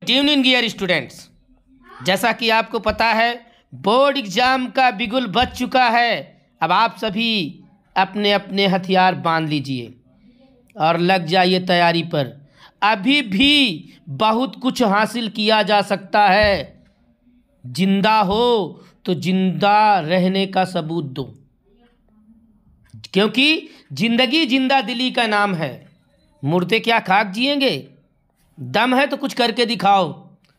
Tune in gear students, जैसा कि आपको पता है बोर्ड एग्जाम का बिगुल बज चुका है। अब आप सभी अपने अपने हथियार बांध लीजिए और लग जाइए तैयारी पर। अभी भी बहुत कुछ हासिल किया जा सकता है। जिंदा हो तो जिंदा रहने का सबूत दो, क्योंकि जिंदगी जिंदा दिली का नाम है। मुर्दे क्या खाक जिएंगे? दम है तो कुछ करके दिखाओ,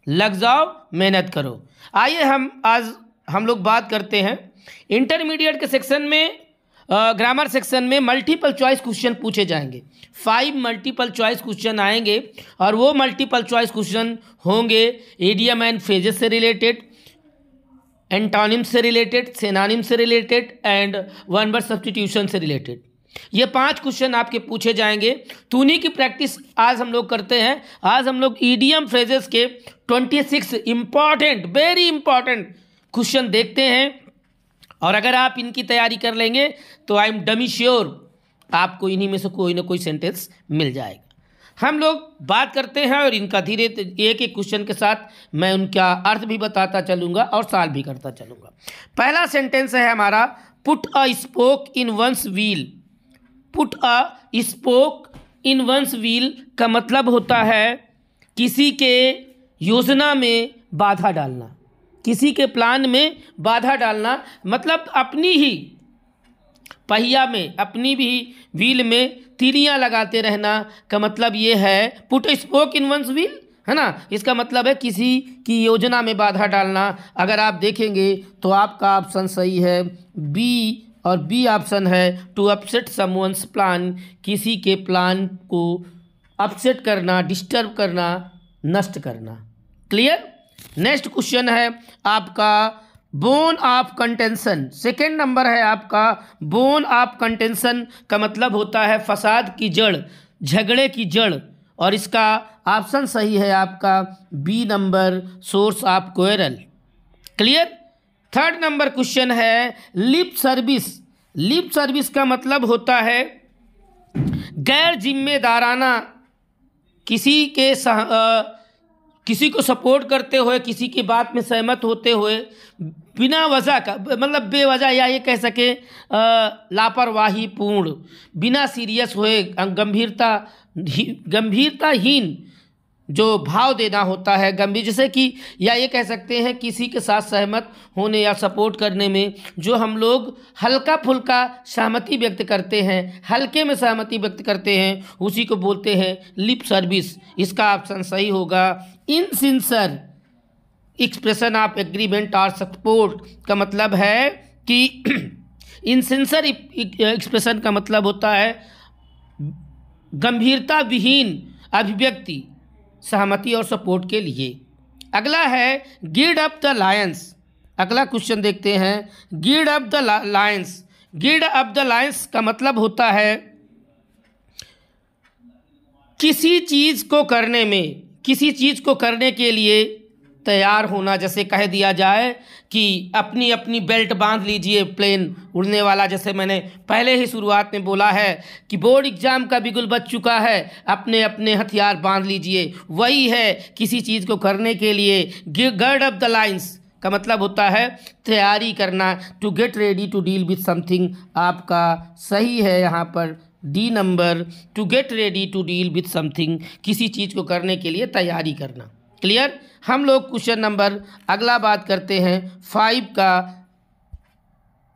लग जाओ, मेहनत करो। आइए आज हम लोग बात करते हैं इंटरमीडिएट के सेक्शन में। ग्रामर सेक्शन में मल्टीपल चॉइस क्वेश्चन पूछे जाएंगे। 5 मल्टीपल चॉइस क्वेश्चन आएंगे और वो मल्टीपल चॉइस क्वेश्चन होंगे इडियम एंड फ्रेजेस से रिलेटेड, एंटोनिम से रिलेटेड, सिनोनिम से related and one word substitution से रिलेटेड। ये 5 क्वेश्चन आपके पूछे जाएंगे। तो उन्हीं की प्रैक्टिस आज हम लोग करते हैं। आज हम लोग ईडियम फ्रेजेस के 26 इंपॉर्टेंट, वेरी इंपॉर्टेंट क्वेश्चन देखते हैं। और अगर आप इनकी तैयारी कर लेंगे तो आई एम डमी श्योर आपको इन्हीं में से कोई ना कोई सेंटेंस मिल जाएगा। हम लोग बात करते हैं और इनका धीरे एक एक क्वेश्चन के साथ मैं उनका अर्थ भी बताता चलूँगा और सॉल्व भी करता चलूँगा। पहला सेंटेंस है हमारा, put a spoke in one's wheel. Put a spoke in one's wheel का मतलब होता है किसी के योजना में बाधा डालना, किसी के प्लान में बाधा डालना। मतलब अपनी ही पहिया में, अपनी भी व्हील में तीलियां लगाते रहना का मतलब ये है put a spoke in one's wheel, है ना। इसका मतलब है किसी की योजना में बाधा डालना। अगर आप देखेंगे तो आपका ऑप्शन सही है बी, और बी ऑप्शन है टू अपसेट समवंस प्लान, किसी के प्लान को अपसेट करना, डिस्टर्ब करना, नष्ट करना। क्लियर। नेक्स्ट क्वेश्चन है आपका bone of contention. Second number है आपका बोन ऑफ कंटेंशन का मतलब होता है फसाद की जड़, झगड़े की जड़, और इसका ऑप्शन सही है आपका B number, source of quarrel. Clear. Third number question है लिप सर्विस। लिप सर्विस का मतलब होता है गैर जिम्मेदाराना, किसी को सपोर्ट करते हुए, किसी की बात में सहमत होते हुए बिना वजह का, मतलब बेवजह, या ये कह सके लापरवाही पूर्ण, बिना सीरियस हुए गंभीरताहीन जो भाव देना होता है, गंभीर, जैसे कि, या ये कह सकते हैं किसी के साथ सहमत होने या सपोर्ट करने में जो हम लोग हल्का फुल्का सहमति व्यक्त करते हैं, हल्के में सहमति व्यक्त करते हैं, उसी को बोलते हैं लिप सर्विस। इसका ऑप्शन सही होगा इनसिंसियर एक्सप्रेशन ऑफ एग्रीमेंट और सपोर्ट का मतलब है कि इनसिंसियर एक्सप्रेशन का मतलब होता है गंभीरता विहीन अभिव्यक्ति सहमति और सपोर्ट के लिए। अगला है गिर्ड अप द लायंस। अगला क्वेश्चन देखते हैं, gird up the lions. Gird up the lions का मतलब होता है किसी चीज़ को करने में, किसी चीज़ को करने के लिए तैयार होना। जैसे कह दिया जाए कि अपनी अपनी बेल्ट बांध लीजिए प्लेन उड़ने वाला, जैसे मैंने पहले ही शुरुआत में बोला है कि बोर्ड एग्जाम का बिगुल बज चुका है, अपने अपने हथियार बांध लीजिए। वही है किसी चीज़ को करने के लिए गर्ड अप द लाइन्स का मतलब होता है तैयारी करना, to get ready to deal with something. आपका सही है यहाँ पर D number, to get ready to deal with something, किसी चीज़ को करने के लिए तैयारी करना। क्लियर। हम लोग क्वेश्चन नंबर अगला बात करते हैं 5 का।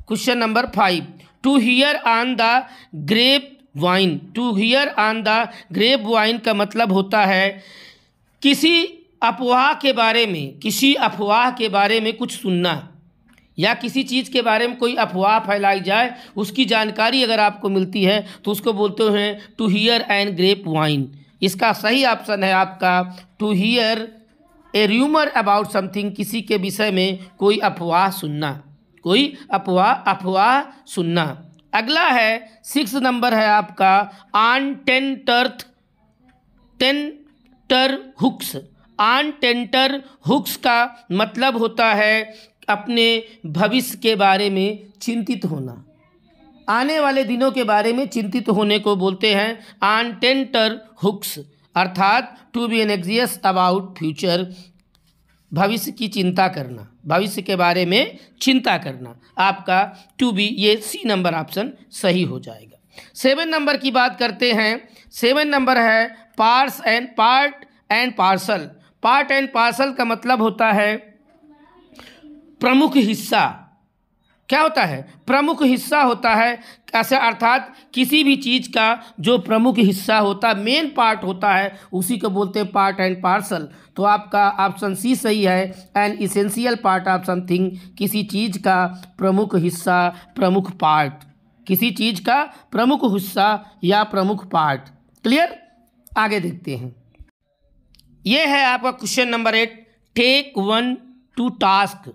Question number 5, to hear on the grapevine. To hear on the grapevine का मतलब होता है किसी अफवाह के बारे में, किसी अफवाह के बारे में कुछ सुनना, या किसी चीज़ के बारे में कोई अफवाह फैलाई जाए, उसकी जानकारी अगर आपको मिलती है तो उसको बोलते हैं to hear an grapevine. इसका सही ऑप्शन है आपका to hear a rumour about something, किसी के विषय में कोई अफवाह सुनना, कोई अफवाह सुनना। अगला है 6 नंबर है आपका on tenterhooks. On tenterhooks का मतलब होता है अपने भविष्य के बारे में चिंतित होना, आने वाले दिनों के बारे में चिंतित होने को बोलते हैं ऑन टेंटर हुक्स। अर्थात to be anxious about future, भविष्य की चिंता करना, भविष्य के बारे में चिंता करना। आपका टू बी, ये सी नंबर ऑप्शन सही हो जाएगा। 7 नंबर की बात करते हैं। 7 नंबर है part and parcel. Part and parcel का मतलब होता है प्रमुख हिस्सा। क्या होता है? प्रमुख हिस्सा होता है। ऐसे अर्थात किसी भी चीज़ का जो प्रमुख हिस्सा होता है, मेन पार्ट होता है, उसी को बोलते हैं पार्ट एंड पार्सल। तो आपका ऑप्शन सी सही है। N essential part of something, किसी चीज़ का प्रमुख हिस्सा, प्रमुख पार्ट, किसी चीज़ का प्रमुख हिस्सा या प्रमुख पार्ट। क्लियर? आगे देखते हैं। ये है आपका question number 8, take 1 to task.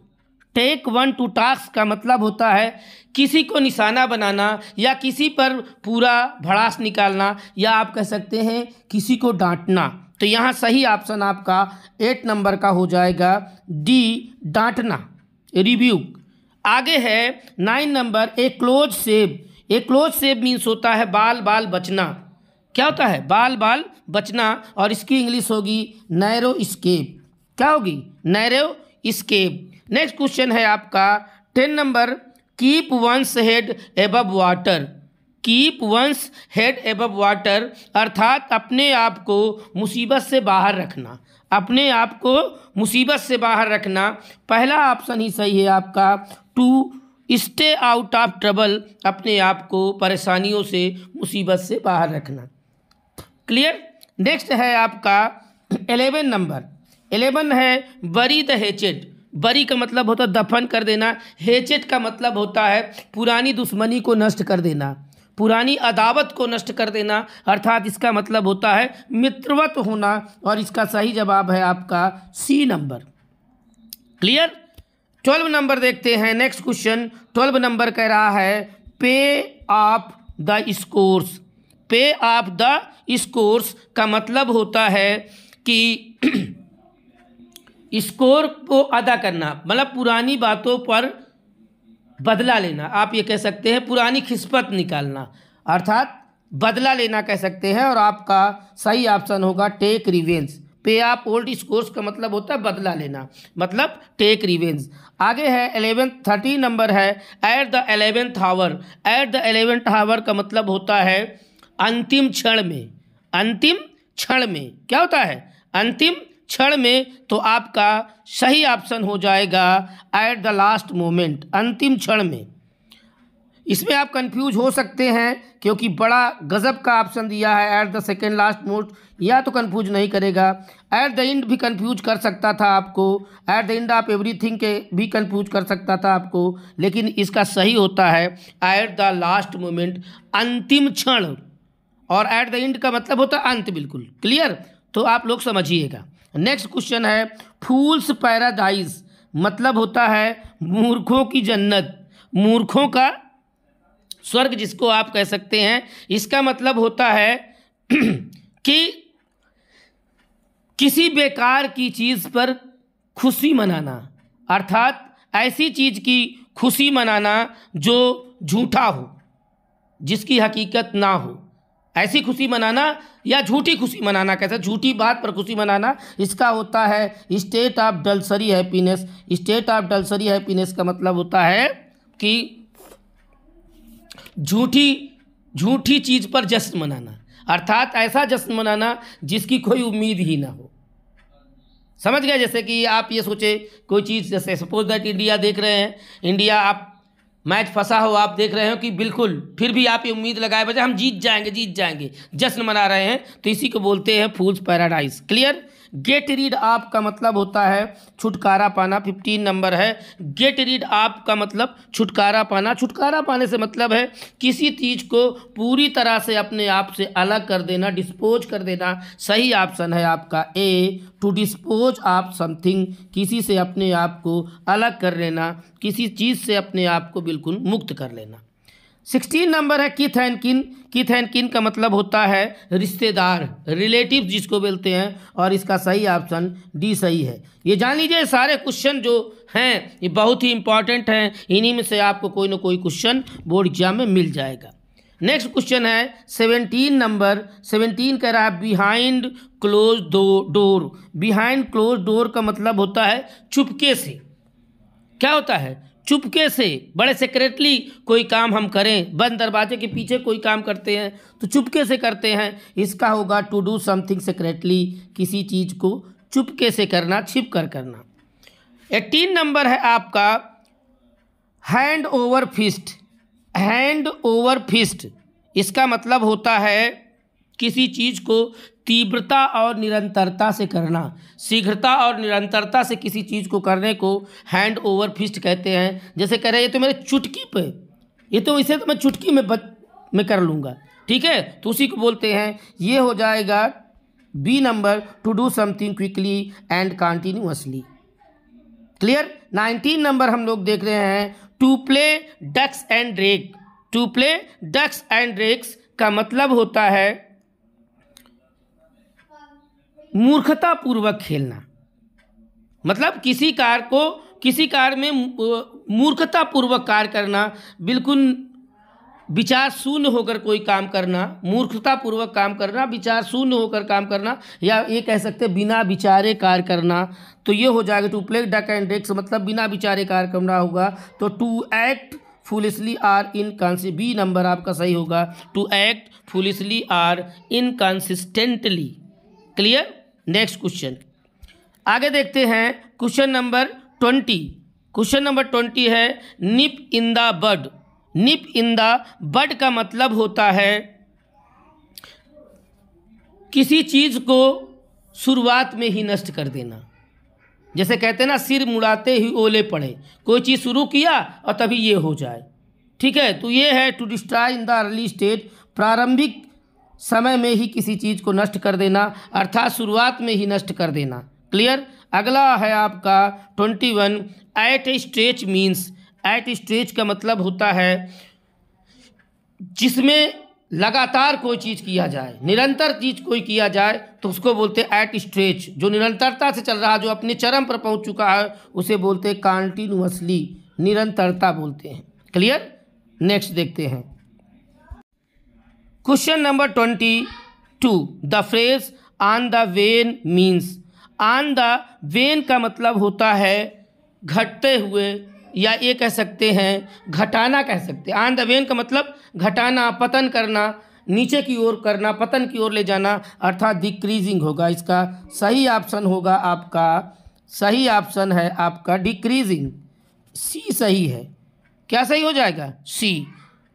Take 1 to task का मतलब होता है किसी को निशाना बनाना या किसी पर पूरा भड़ास निकालना, या आप कह सकते हैं किसी को डांटना। तो यहाँ सही ऑप्शन आपका 8 नंबर का हो जाएगा डी, डांटना, रिब्यूक। आगे है 9 नंबर, ए क्लोज सेव। ए क्लोज सेव मीन्स होता है बाल बाल बचना। क्या होता है? बाल बाल बचना, और इसकी इंग्लिश होगी नैरो स्केप। क्या होगी? Narrow escape. नेक्स्ट क्वेश्चन है आपका 10 number, keep once head above water. Keep once head above water अर्थात अपने आप को मुसीबत से बाहर रखना, अपने आप को मुसीबत से बाहर रखना। पहला ऑप्शन ही सही है आपका, to stay out of trouble, अपने आप को परेशानियों से, मुसीबत से बाहर रखना। क्लियर? नेक्स्ट है आपका 11 नंबर। 11 है बरी द हेचेड। बरी का मतलब होता है दफन कर देना। हेचेड का मतलब होता है पुरानी दुश्मनी को नष्ट कर देना, पुरानी अदावत को नष्ट कर देना, अर्थात इसका मतलब होता है मित्रवत होना, और इसका सही जवाब है आपका सी नंबर। क्लियर? 12 नंबर देखते हैं। नेक्स्ट क्वेश्चन 12 नंबर कह रहा है पे ऑफ द स्कोर्स। पे ऑफ द स्कोर्स का मतलब होता है कि स्कोर को अदा करना, मतलब पुरानी बातों पर बदला लेना। आप ये कह सकते हैं पुरानी खिस्मत निकालना, अर्थात बदला लेना कह सकते हैं। और आपका सही ऑप्शन होगा टेक रिवेंज। पे ऑफ ओल्ड स्कोर्स का मतलब होता है बदला लेना, मतलब टेक रिवेंज। आगे है 13 नंबर है at the 11th hour. At the 11th hour का मतलब होता है अंतिम क्षण में। अंतिम क्षण में क्या होता है? अंतिम क्षण में। तो आपका सही ऑप्शन हो जाएगा एट द लास्ट मोमेंट, अंतिम क्षण में। इसमें आप कंफ्यूज हो सकते हैं क्योंकि बड़ा गजब का ऑप्शन दिया है at the second last most, या तो कंफ्यूज नहीं करेगा। एट द एंड भी कंफ्यूज कर सकता था आपको, at the end of everything के भी कंफ्यूज कर सकता था आपको, लेकिन इसका सही होता है एट द लास्ट मोमेंट, अंतिम क्षण। और एट द एंड का मतलब होता है अंत, बिल्कुल क्लियर। तो आप लोग समझिएगा। नेक्स्ट क्वेश्चन है फूल्स पैराडाइज, मतलब होता है मूर्खों की जन्नत, मूर्खों का स्वर्ग जिसको आप कह सकते हैं। इसका मतलब होता है कि किसी बेकार की चीज़ पर खुशी मनाना, अर्थात ऐसी चीज़ की खुशी मनाना जो झूठा हो, जिसकी हकीकत ना हो, ऐसी खुशी मनाना या झूठी खुशी मनाना, कैसे झूठी बात पर खुशी मनाना। इसका होता है state of delusory happiness. State of delusory happiness का मतलब होता है कि झूठी चीज़ पर जश्न मनाना, अर्थात ऐसा जश्न मनाना जिसकी कोई उम्मीद ही ना हो। समझ गए? जैसे कि आप ये सोचे कोई चीज़, जैसे सपोज दैट इंडिया देख रहे हैं, इंडिया आप मैच फंसा हो, आप देख रहे हो कि बिल्कुल, फिर भी आप ये उम्मीद लगाए बजाय हम जीत जाएंगे, जश्न मना रहे हैं, तो इसी को बोलते हैं fool's paradise. Clear? Get rid of का मतलब होता है छुटकारा पाना। 15 नंबर है गेट रीड ऑफ का मतलब छुटकारा पाना। छुटकारा पाने से मतलब है किसी चीज़ को पूरी तरह से अपने आप से अलग कर देना, डिस्पोज कर देना। सही ऑप्शन है आपका ए, टू डिस्पोज ऑफ समथिंग, किसी से अपने आप को अलग कर लेना, किसी चीज़ से अपने आप को बिल्कुल मुक्त कर लेना। 16 नंबर है किथ एंड किन। किथ एंड किन का मतलब होता है रिश्तेदार, रिलेटिव जिसको बोलते हैं, और इसका सही ऑप्शन डी सही है। ये जान लीजिए सारे क्वेश्चन जो हैं ये बहुत ही इंपॉर्टेंट हैं, इन्हीं में से आपको कोई ना कोई क्वेश्चन बोर्ड एग्जाम में मिल जाएगा। नेक्स्ट क्वेश्चन है 17 नंबर। 17 कह रहा है behind close door. Behind close door का मतलब होता है चुपके से। क्या होता है? चुपके से, बड़े सीक्रेटली कोई काम हम करें, बंद दरवाजे के पीछे कोई काम करते हैं तो चुपके से करते हैं। इसका होगा टू डू समथिंग सीक्रेटली, किसी चीज़ को चुपके से करना, छिप कर करना। 18 नंबर है आपका hand over fist. Hand over fist इसका मतलब होता है किसी चीज़ को तीव्रता और निरंतरता से करना। शीघ्रता और निरंतरता से किसी चीज़ को करने को हैंड ओवर फिस्ट कहते हैं। जैसे कह रहे हैं ये तो मेरे चुटकी पे, ये तो इसे तो मैं चुटकी में कर लूँगा, ठीक है, तो उसी को बोलते हैं। ये हो जाएगा B number, to do something quickly and continuously. Clear. 19 number हम लोग देख रहे हैं to play ducks and drake. To play ducks and drakes का मतलब होता है मूर्खतापूर्वक खेलना। मतलब किसी कार्य में मूर्खतापूर्वक कार्य करना, बिल्कुल विचार शून्य होकर कोई काम करना, मूर्खतापूर्वक काम करना, विचार शून्य होकर काम करना, या ये कह सकते हैं बिना विचारे कार्य करना। तो ये हो जाएगा to play duck and drakes मतलब बिना विचारे कार्य करना होगा। तो to act foolishly or inconsistently, B number आपका सही होगा। To act foolishly or inconsistently. Clear. Next question आगे देखते हैं। Question number 20। क्वेश्चन नंबर 20 है निप in the bud. Nib in the बड का मतलब होता है किसी चीज़ को शुरुआत में ही नष्ट कर देना। जैसे कहते हैं ना, सिर मुड़ाते ही ओले पड़े। कोई चीज़ शुरू किया और तभी ये हो जाए, ठीक है। तो ये है to destroy in the early stage, प्रारंभिक समय में ही किसी चीज़ को नष्ट कर देना, अर्थात शुरुआत में ही नष्ट कर देना। क्लियर। अगला है आपका 21 एट ए स्ट्रेच मीन्स। एट स्ट्रेच का मतलब होता है जिसमें लगातार कोई चीज़ किया जाए, निरंतर चीज़ कोई किया जाए तो उसको बोलते हैं एट स्ट्रेच। जो निरंतरता से चल रहा है, जो अपने चरम पर पहुंच चुका है, उसे बोलते हैं कंटिन्यूअसली, निरंतरता बोलते हैं। क्लियर। नेक्स्ट देखते हैं question number 22 the phrase on the when means. On the when का मतलब होता है घटते हुए, या ये कह सकते हैं घटाना कह सकते हैं। ऑन द वेन का मतलब घटाना, पतन करना, नीचे की ओर करना, पतन की ओर ले जाना, अर्थात डिक्रीजिंग होगा। इसका सही ऑप्शन होगा आपका, सही ऑप्शन है आपका डिक्रीजिंग, सी सही है। क्या सही हो जाएगा? सी।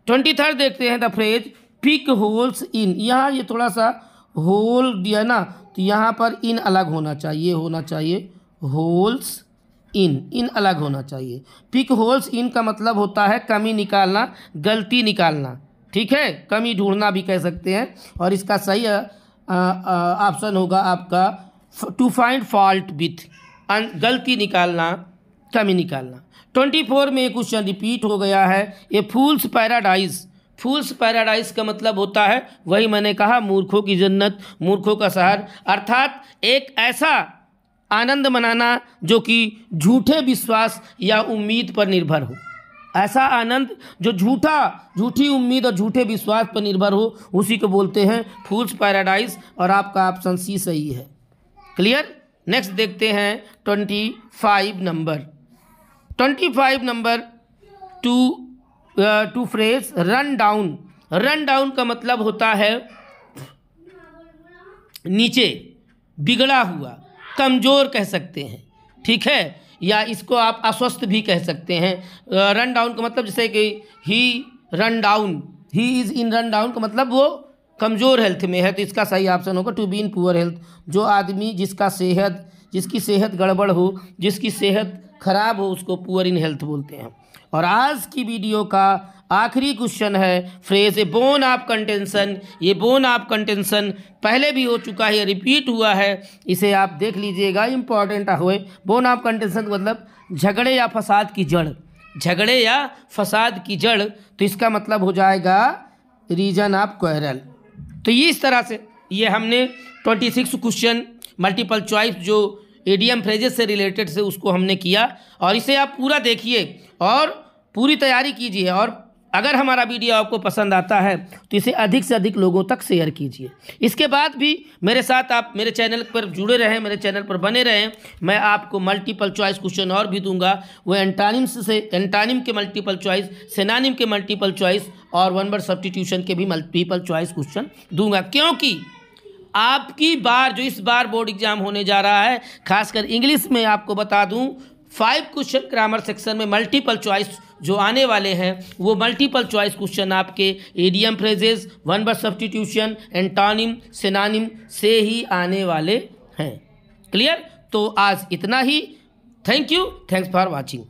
23 देखते हैं the phrase pick holes in. यहाँ ये थोड़ा सा होल दिया ना, तो यहाँ पर इन अलग होना चाहिए, होना चाहिए होल्स इन अलग होना चाहिए। पिक होल्स इन का मतलब होता है कमी निकालना, गलती निकालना, ठीक है, कमी ढूंढना भी कह सकते हैं। और इसका सही ऑप्शन होगा आपका टू फाइंड फॉल्ट विथ, गलती निकालना, कमी निकालना। 24 में क्वेश्चन रिपीट हो गया है, ये फूल्स पैराडाइज। फूल्स पैराडाइज का मतलब होता है वही मैंने कहा, मूर्खों की जन्नत, मूर्खों का शहर, अर्थात एक ऐसा आनंद मनाना जो कि झूठे विश्वास या उम्मीद पर निर्भर हो। ऐसा आनंद जो झूठी उम्मीद और झूठे विश्वास पर निर्भर हो, उसी को बोलते हैं फूल्स पैराडाइज, और आपका ऑप्शन सी सही है। क्लियर। नेक्स्ट देखते हैं 25 number. 25 number two phrase run down. Run down का मतलब होता है नीचे, बिगड़ा हुआ, कमज़ोर कह सकते हैं, ठीक है, या इसको आप अस्वस्थ भी कह सकते हैं। रन डाउन का मतलब जैसे कि he run down, he is in run down का मतलब वो कमज़ोर हेल्थ में है। तो इसका सही ऑप्शन होगा to be in poor health. जो आदमी जिसकी सेहत गड़बड़ हो, जिसकी सेहत खराब हो, उसको पुअर इन हेल्थ बोलते हैं। और आज की वीडियो का आखिरी क्वेश्चन है phrase A bone of contention. ये बोन ऑफ कंटेंशन पहले भी हो चुका है, रिपीट हुआ है, इसे आप देख लीजिएगा, इंपॉर्टेंट हुए। बोन ऑफ कंटेंशन मतलब झगड़े या फसाद की जड़, झगड़े या फसाद की जड़। तो इसका मतलब हो जाएगा रीजन ऑफ क्वेरल। तो ये इस तरह से ये हमने 26 क्वेश्चन मल्टीपल चॉइस जो इडियम फ्रेजेस से रिलेटेड से उसको हमने किया। और इसे आप पूरा देखिए और पूरी तैयारी कीजिए। और अगर हमारा वीडियो आपको पसंद आता है तो इसे अधिक से अधिक लोगों तक शेयर कीजिए। इसके बाद भी मेरे साथ आप मेरे चैनल पर जुड़े रहें, मेरे चैनल पर बने रहें। मैं आपको मल्टीपल चॉइस क्वेश्चन और भी दूंगा, वो एंटानिम के मल्टीपल चॉइस, सिनोनिम के मल्टीपल चॉइस और वन वर्ड सब्स्टिट्यूशन के भी मल्टीपल चॉइस क्वेश्चन दूंगा। क्योंकि आपकी बार जो इस बार बोर्ड एग्जाम होने जा रहा है, खासकर इंग्लिश में आपको बता दूं 5 क्वेश्चन ग्रामर सेक्शन में मल्टीपल चॉइस जो आने वाले हैं, वो मल्टीपल चॉइस क्वेश्चन आपके idiom phrases, one word substitution, antonym, synonym से ही आने वाले हैं। क्लियर? तो आज इतना ही। Thank you, thanks for watching.